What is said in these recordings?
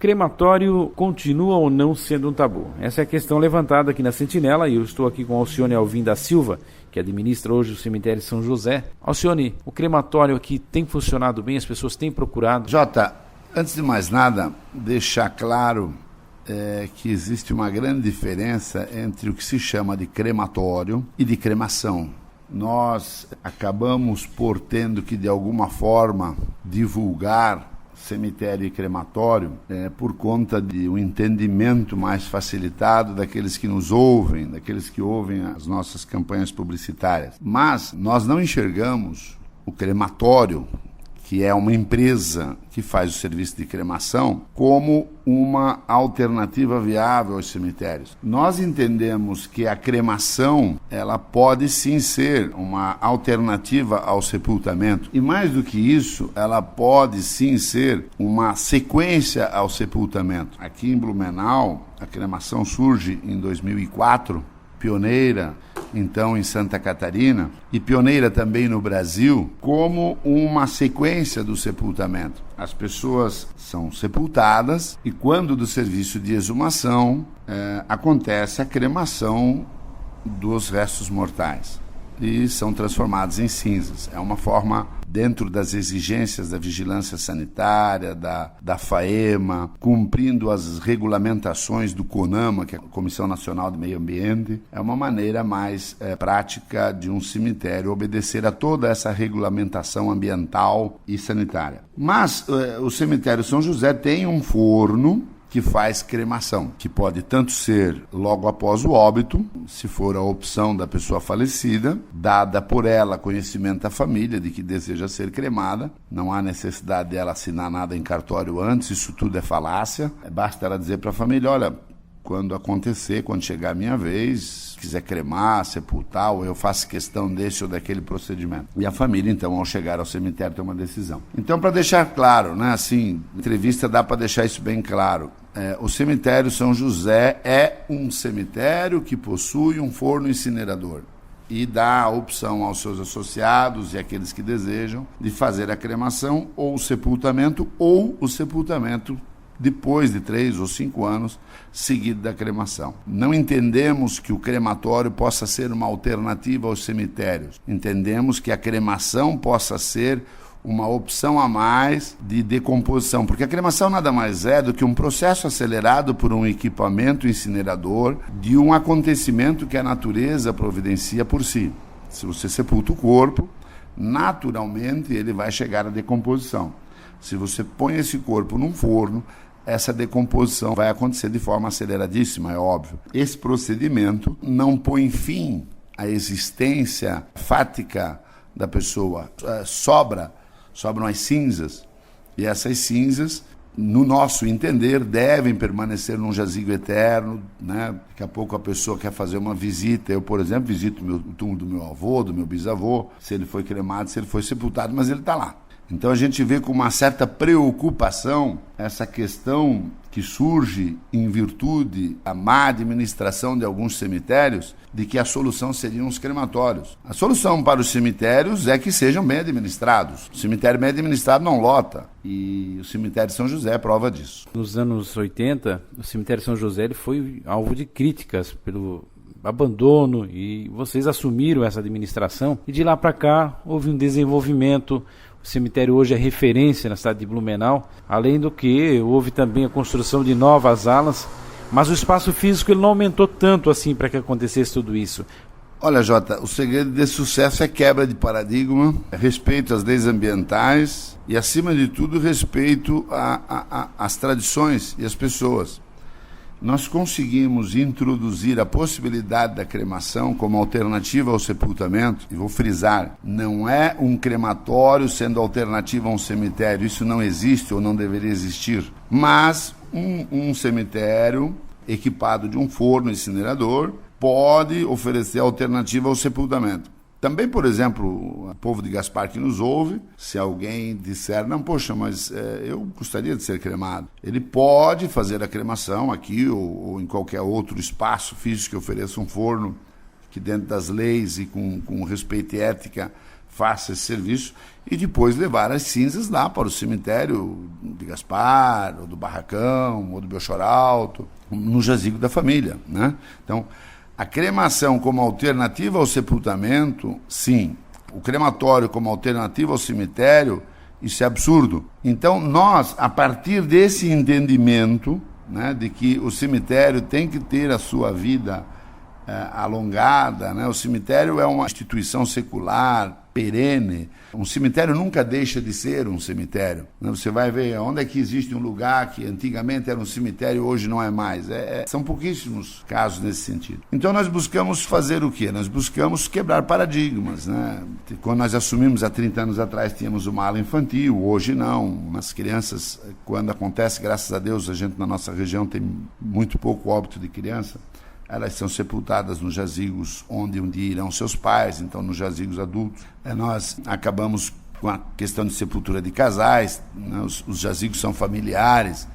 crematório continua ou não sendo um tabu? Essa é a questão levantada aqui na Sentinela e eu estou aqui com Alcione Alvim da Silva, que administra hoje o cemitério São José. Alcione, o crematório aqui tem funcionado bem? As pessoas têm procurado? Jota, antes de mais nada, deixar claro que existe uma grande diferença entre o que se chama de crematório e de cremação. Nós acabamos por tendo que, de alguma forma, divulgar cemitério e crematório por conta de um entendimento mais facilitado daqueles que nos ouvem, daqueles que ouvem as nossas campanhas publicitárias. Mas nós não enxergamos o crematório, que é uma empresa que faz o serviço de cremação, como uma alternativa viável aos cemitérios. Nós entendemos que a cremação, ela pode sim ser uma alternativa ao sepultamento. E mais do que isso, ela pode sim ser uma sequência ao sepultamento. Aqui em Blumenau, a cremação surge em 2004, pioneira então em Santa Catarina e pioneira também no Brasil, como uma sequência do sepultamento. As pessoas são sepultadas e quando do serviço de exumação acontece a cremação dos restos mortais e são transformados em cinzas. É uma forma, dentro das exigências da vigilância sanitária, da FAEMA, cumprindo as regulamentações do CONAMA, que é a Comissão Nacional do Meio Ambiente, é uma maneira mais prática de um cemitério obedecer a toda essa regulamentação ambiental e sanitária. Mas o cemitério São José tem um forno que faz cremação, que pode tanto ser logo após o óbito, se for a opção da pessoa falecida, dada por ela conhecimento à família de que deseja ser cremada, não há necessidade dela assinar nada em cartório antes, isso tudo é falácia, basta ela dizer para a família, olha, quando acontecer, quando chegar a minha vez, quiser cremar, sepultar, ou eu faço questão desse ou daquele procedimento. E a família, então, ao chegar ao cemitério, tem uma decisão. Então, para deixar claro, né, assim, entrevista dá para deixar isso bem claro, o cemitério São José é um cemitério que possui um forno incinerador e dá a opção aos seus associados e àqueles que desejam de fazer a cremação ou o sepultamento depois de 3 ou 5 anos, seguido da cremação. Não entendemos que o crematório possa ser uma alternativa aos cemitérios. Entendemos que a cremação possa ser uma opção a mais de decomposição, porque a cremação nada mais é do que um processo acelerado por um equipamento incinerador de um acontecimento que a natureza providencia por si. Se você sepulta o corpo, naturalmente ele vai chegar à decomposição. Se você põe esse corpo num forno, essa decomposição vai acontecer de forma aceleradíssima, é óbvio. Esse procedimento não põe fim à existência fática da pessoa. Sobram as cinzas, e essas cinzas, no nosso entender, devem permanecer num jazigo eterno, né? Daqui a pouco a pessoa quer fazer uma visita, eu, por exemplo, visito o túmulo do meu avô, do meu bisavô, se ele foi cremado, se ele foi sepultado, mas ele está lá. Então a gente vê com uma certa preocupação essa questão que surge em virtude da má administração de alguns cemitérios, de que a solução seriam os crematórios. A solução para os cemitérios é que sejam bem administrados. O cemitério bem administrado não lota, e o cemitério São José é prova disso. Nos anos 80, o cemitério São José ele foi alvo de críticas pelo abandono, e vocês assumiram essa administração, e de lá para cá houve um desenvolvimento. O cemitério hoje é referência na cidade de Blumenau, além do que houve também a construção de novas alas, mas o espaço físico ele não aumentou tanto assim para que acontecesse tudo isso. Olha, Jota, o segredo desse sucesso é quebra de paradigma, respeito às leis ambientais e, acima de tudo, respeito às tradições e às pessoas. Nós conseguimos introduzir a possibilidade da cremação como alternativa ao sepultamento, e vou frisar, não é um crematório sendo alternativa a um cemitério, isso não existe ou não deveria existir, mas um cemitério equipado de um forno incinerador pode oferecer alternativa ao sepultamento. Também, por exemplo, o povo de Gaspar que nos ouve, se alguém disser, não, poxa, mas eu gostaria de ser cremado, ele pode fazer a cremação aqui ou em qualquer outro espaço físico que ofereça um forno, que dentro das leis e com respeito e ética faça esse serviço e depois levar as cinzas lá para o cemitério de Gaspar, ou do Barracão, ou do Belchor Alto, no jazigo da família, né? Então, a cremação como alternativa ao sepultamento, sim. O crematório como alternativa ao cemitério, isso é absurdo. Então, nós, a partir desse entendimento, né, de que o cemitério tem que ter a sua vida alongada, né? O cemitério é uma instituição secular, perene. Um cemitério nunca deixa de ser um cemitério, né? Você vai ver onde é que existe um lugar que antigamente era um cemitério, hoje não é mais. São pouquíssimos casos nesse sentido. Então nós buscamos fazer o quê? Nós buscamos quebrar paradigmas, né? Quando nós assumimos há 30 anos atrás, tínhamos uma ala infantil, hoje não. As crianças, quando acontece, graças a Deus, a gente na nossa região tem muito pouco óbito de criança. Elas são sepultadas nos jazigos onde um dia irão seus pais, então nos jazigos adultos. Nós acabamos com a questão de sepultura de casais, né? Os jazigos são familiares.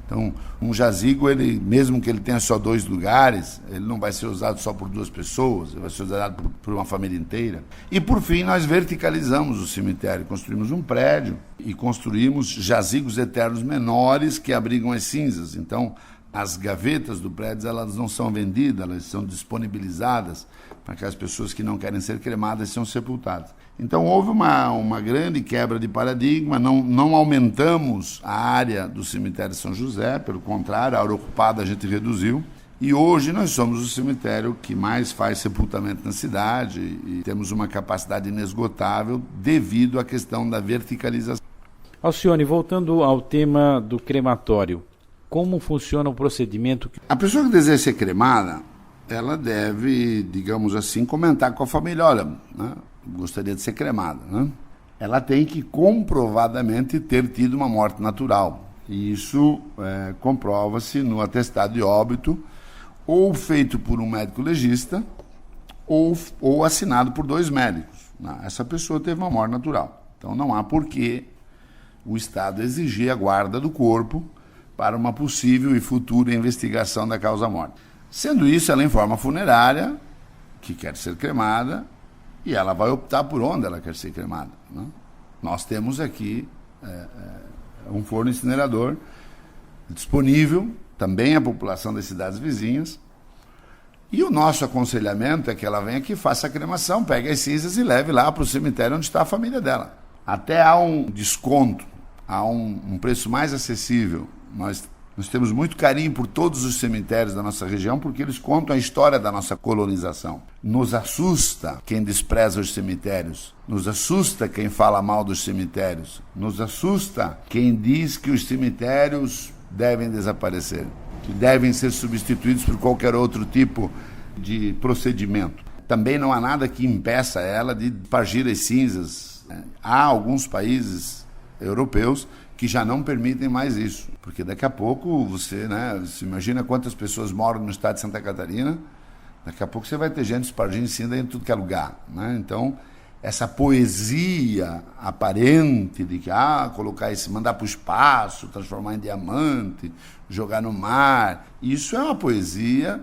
Então, um jazigo, mesmo que ele tenha só 2 lugares, ele não vai ser usado só por 2 pessoas, ele vai ser usado por uma família inteira. E, por fim, nós verticalizamos o cemitério, construímos um prédio e construímos jazigos eternos menores que abrigam as cinzas. Então, as gavetas do prédio, elas não são vendidas, elas são disponibilizadas para que as pessoas que não querem ser cremadas sejam sepultadas. Então houve uma grande quebra de paradigma, não aumentamos a área do cemitério São José, pelo contrário, a área ocupada a gente reduziu, e hoje nós somos o cemitério que mais faz sepultamento na cidade e temos uma capacidade inesgotável devido à questão da verticalização. Alcione, voltando ao tema do crematório, como funciona o procedimento? A pessoa que deseja ser cremada, ela deve, digamos assim, comentar com a família, olha, né, gostaria de ser cremada, né? Ela tem que comprovadamente ter tido uma morte natural. E isso comprova-se no atestado de óbito, ou feito por um médico legista, ou assinado por 2 médicos. Essa pessoa teve uma morte natural. Então não há por que o Estado exigir a guarda do corpo para uma possível e futura investigação da causa-morte. Sendo isso, ela informa a funerária que quer ser cremada e ela vai optar por onde ela quer ser cremada, né? Nós temos aqui um forno incinerador disponível, também à população das cidades vizinhas, e o nosso aconselhamento é que ela venha aqui, faça a cremação, pegue as cinzas e leve lá para o cemitério onde está a família dela. Até há um desconto, há um preço mais acessível. Nós temos muito carinho por todos os cemitérios da nossa região, porque eles contam a história da nossa colonização. Nos assusta quem despreza os cemitérios, nos assusta quem fala mal dos cemitérios, nos assusta quem diz que os cemitérios devem desaparecer, que devem ser substituídos por qualquer outro tipo de procedimento. Também não há nada que impeça ela de espargir as cinzas. Há alguns países europeus que já não permitem mais isso, porque daqui a pouco você, né, se imagina quantas pessoas moram no estado de Santa Catarina, daqui a pouco você vai ter gente espargindo cinza em tudo que é lugar, né? Então, essa poesia aparente de que colocar esse, mandar para o espaço, transformar em diamante, jogar no mar, isso é uma poesia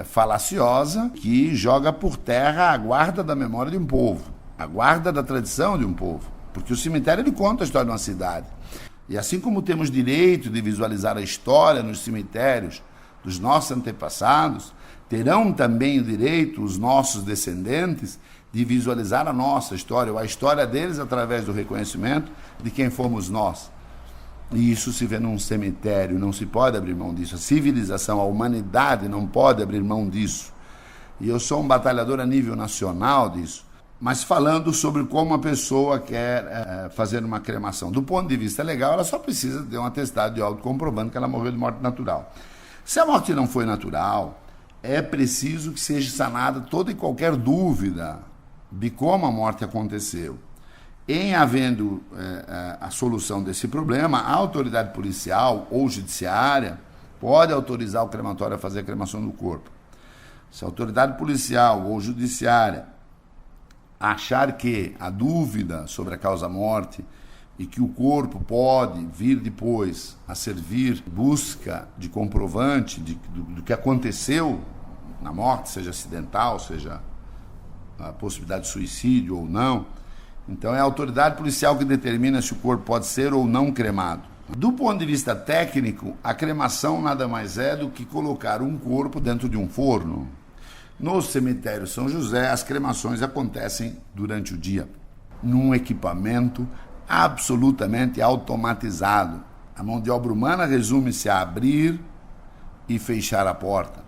falaciosa que joga por terra a guarda da memória de um povo, a guarda da tradição de um povo, porque o cemitério ele conta a história de uma cidade. E assim como temos direito de visualizar a história nos cemitérios dos nossos antepassados, terão também o direito, os nossos descendentes, de visualizar a nossa história, ou a história deles através do reconhecimento de quem fomos nós. E isso se vê num cemitério, não se pode abrir mão disso. A civilização, a humanidade não pode abrir mão disso. E eu sou um batalhador a nível nacional disso. Mas falando sobre como a pessoa quer fazer uma cremação. Do ponto de vista legal, ela só precisa ter um atestado de óbito comprovando que ela morreu de morte natural. Se a morte não foi natural, é preciso que seja sanada toda e qualquer dúvida de como a morte aconteceu. Em havendo a solução desse problema, a autoridade policial ou judiciária pode autorizar o crematório a fazer a cremação do corpo. Se a autoridade policial ou judiciária achar que a dúvida sobre a causa-morte e que o corpo pode vir depois a servir busca de comprovante do que aconteceu na morte, seja acidental, seja a possibilidade de suicídio ou não, Então é a autoridade policial que determina se o corpo pode ser ou não cremado. Do ponto de vista técnico, a cremação nada mais é do que colocar um corpo dentro de um forno. No cemitério São José, as cremações acontecem durante o dia, num equipamento absolutamente automatizado. A mão de obra humana resume-se a abrir e fechar a porta.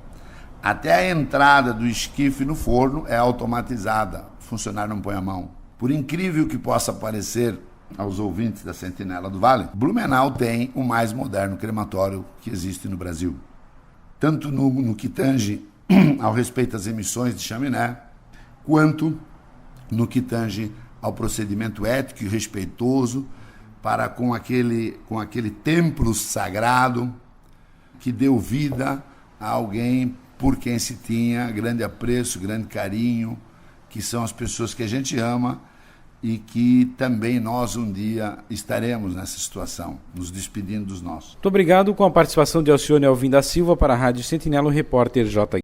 Até a entrada do esquife no forno é automatizada, o funcionário não põe a mão. Por incrível que possa parecer aos ouvintes da Sentinela do Vale, Blumenau tem o mais moderno crematório que existe no Brasil. Tanto no que tange ao respeito às emissões de chaminé, quanto no que tange ao procedimento ético e respeitoso para com aquele templo sagrado que deu vida a alguém por quem se tinha grande apreço, grande carinho, que são as pessoas que a gente ama e que também nós um dia estaremos nessa situação, nos despedindo dos nossos. Muito obrigado, com a participação de Alcione Alvim da Silva para a Rádio Sentinela, o repórter J.